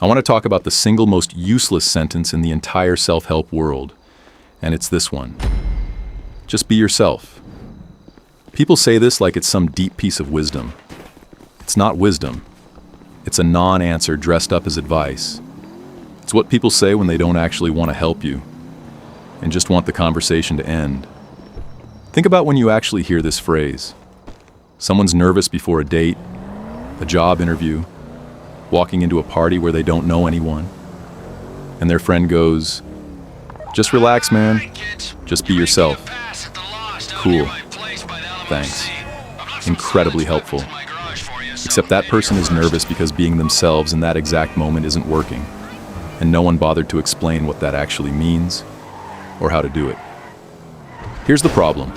I want to talk about the single most useless sentence in the entire self-help world, and it's this one. Just be yourself. People say this like it's some deep piece of wisdom. It's not wisdom. It's a non-answer dressed up as advice. It's what people say when they don't actually want to help you and just want the conversation to end. Think about when you actually hear this phrase. Someone's nervous before a date, a job interview, walking into a party where they don't know anyone, and their friend goes, "Just relax, man. Just be yourself." Cool. Thanks. Incredibly helpful. Except that person is nervous because being themselves in that exact moment isn't working, and no one bothered to explain what that actually means or how to do it. Here's the problem.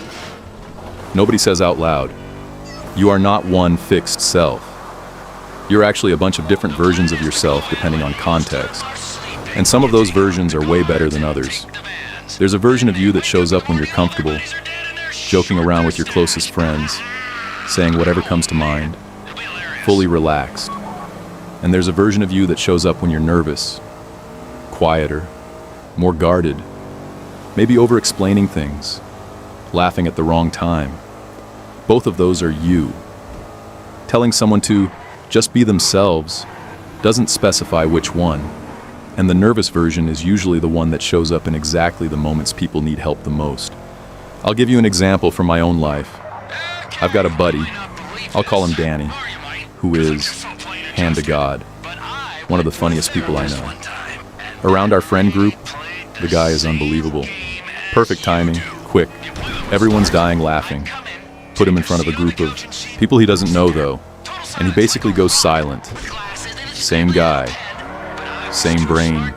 Nobody says out loud, "You are not one fixed self." You're actually a bunch of different versions of yourself depending on context. And some of those versions are way better than others. There's a version of you that shows up when you're comfortable, joking around with your closest friends, saying whatever comes to mind, fully relaxed. And there's a version of you that shows up when you're nervous, quieter, more guarded, maybe over-explaining things, laughing at the wrong time. Both of those are you. Telling someone to just be themselves doesn't specify which one, and the nervous version is usually the one that shows up in exactly the moments people need help the most. I'll give you an example from my own life. I've got a buddy, I'll call him Danny, who is, hand to God, one of the funniest people I know. Around our friend group, the guy is unbelievable. Perfect timing, quick, everyone's dying laughing. Put him in front of a group of people he doesn't know though, and he basically goes silent. Same guy, same brain,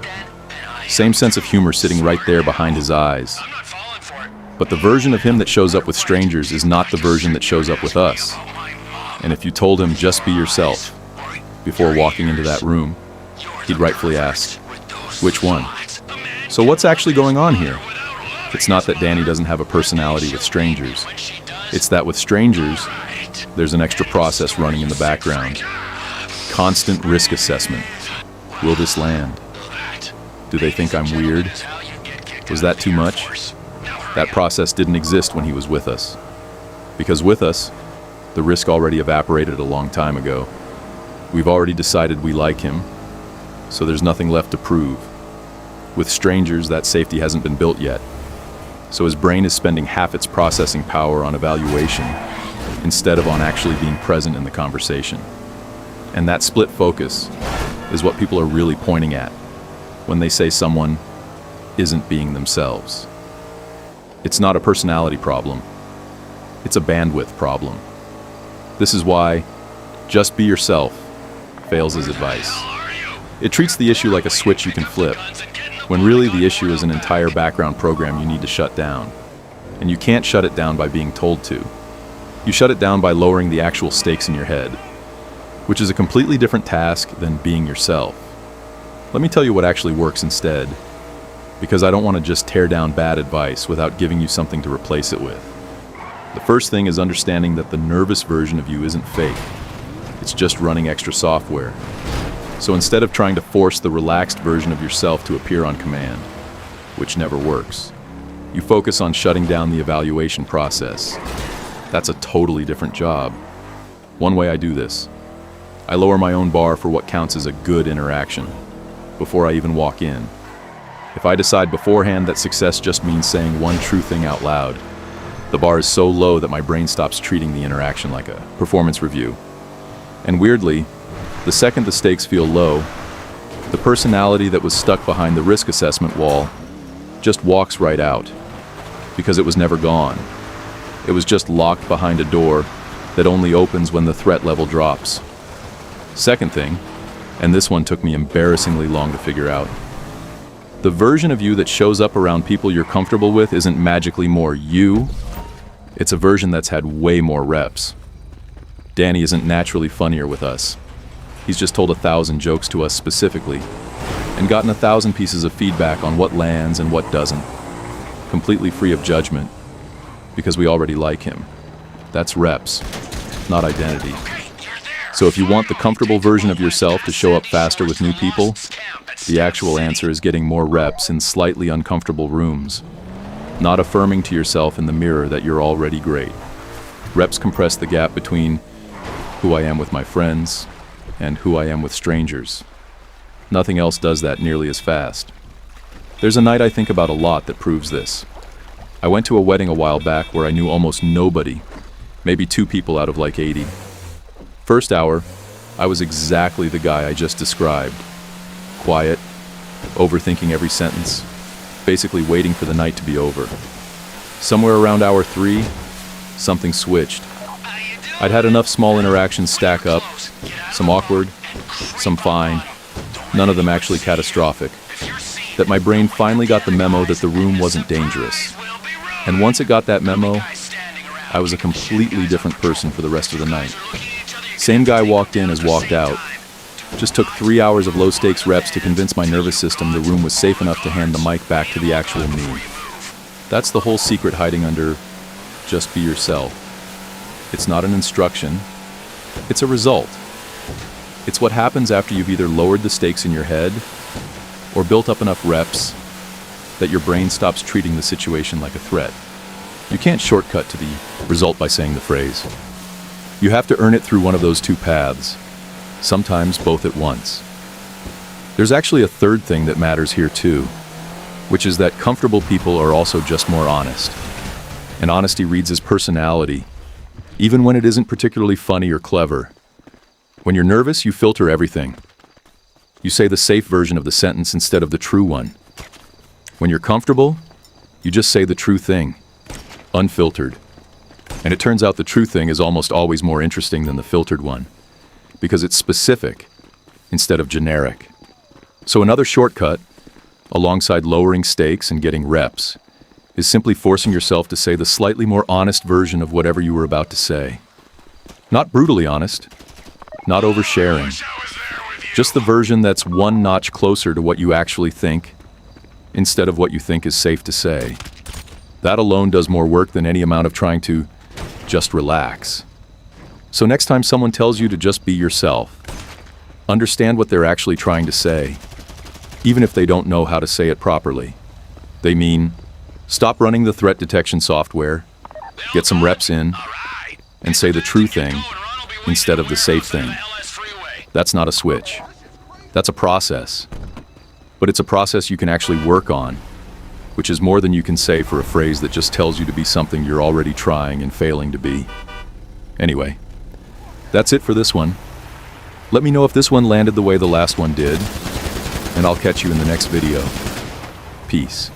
same sense of humor sitting right there behind his eyes. But the version of him that shows up with strangers is not the version that shows up with us. And if you told him just be yourself before walking into that room, he'd rightfully ask, which one? So what's actually going on here? It's not that Danny doesn't have a personality with strangers. It's that with strangers, there's an extra process running in the background. Constant risk assessment. Will this land? Do they think I'm weird? Was that too much? That process didn't exist when he was with us. Because with us, the risk already evaporated a long time ago. We've already decided we like him, so there's nothing left to prove. With strangers, that safety hasn't been built yet. So his brain is spending half its processing power on evaluation instead of on actually being present in the conversation. And that split focus is what people are really pointing at when they say someone isn't being themselves. It's not a personality problem. It's a bandwidth problem. This is why just be yourself fails as advice. It treats the issue like a switch you can flip, when really the issue is an entire background program you need to shut down. And you can't shut it down by being told to. You shut it down by lowering the actual stakes in your head, which is a completely different task than being yourself. Let me tell you what actually works instead, because I don't want to just tear down bad advice without giving you something to replace it with. The first thing is understanding that the nervous version of you isn't fake. It's just running extra software. So instead of trying to force the relaxed version of yourself to appear on command, which never works, you focus on shutting down the evaluation process. That's a totally different job. One way I do this, I lower my own bar for what counts as a good interaction before I even walk in. If I decide beforehand that success just means saying one true thing out loud, the bar is so low that my brain stops treating the interaction like a performance review. And weirdly, the second the stakes feel low, the personality that was stuck behind the risk assessment wall just walks right out, because it was never gone. It was just locked behind a door that only opens when the threat level drops. Second thing, and this one took me embarrassingly long to figure out, the version of you that shows up around people you're comfortable with isn't magically more you. It's a version that's had way more reps. Danny isn't naturally funnier with us. He's just told 1,000 jokes to us specifically, and gotten 1,000 pieces of feedback on what lands and what doesn't, completely free of judgment, because we already like him. That's reps, not identity. So if you want the comfortable version of yourself to show up faster with new people, the actual answer is getting more reps in slightly uncomfortable rooms, not affirming to yourself in the mirror that you're already great. Reps compress the gap between who I am with my friends and who I am with strangers. Nothing else does that nearly as fast. There's a night I think about a lot that proves this. I went to a wedding a while back where I knew almost nobody, maybe 2 people out of like 80. First hour, I was exactly the guy I just described. Quiet, overthinking every sentence, basically waiting for the night to be over. Somewhere around hour 3, something switched. I'd had enough small interactions stack up, some awkward, some fine, none of them actually catastrophic, that my brain finally got the memo that the room wasn't dangerous. And once it got that memo, I was a completely different person for the rest of the night. Same guy walked in as walked out. Just took 3 hours of low-stakes reps to convince my nervous system the room was safe enough to hand the mic back to the actual me. That's the whole secret hiding under just be yourself. It's not an instruction, it's a result. It's what happens after you've either lowered the stakes in your head or built up enough reps that your brain stops treating the situation like a threat. You can't shortcut to the result by saying the phrase. You have to earn it through one of those 2 paths, sometimes both at once. There's actually a third thing that matters here too, which is that comfortable people are also just more honest. And honesty reads as personality, even when it isn't particularly funny or clever. When you're nervous, you filter everything. You say the safe version of the sentence instead of the true one. When you're comfortable, you just say the true thing, unfiltered. And it turns out the true thing is almost always more interesting than the filtered one, because it's specific instead of generic. So another shortcut, alongside lowering stakes and getting reps, is simply forcing yourself to say the slightly more honest version of whatever you were about to say. Not brutally honest, not oversharing, just the version that's one notch closer to what you actually think, instead of what you think is safe to say. That alone does more work than any amount of trying to just relax. So next time someone tells you to just be yourself, understand what they're actually trying to say, even if they don't know how to say it properly. They mean, stop running the threat detection software, get some reps in, and say the true thing instead of the safe thing. That's not a switch. That's a process. But it's a process you can actually work on, which is more than you can say for a phrase that just tells you to be something you're already trying and failing to be. Anyway, that's it for this one. Let me know if this one landed the way the last one did, and I'll catch you in the next video. Peace.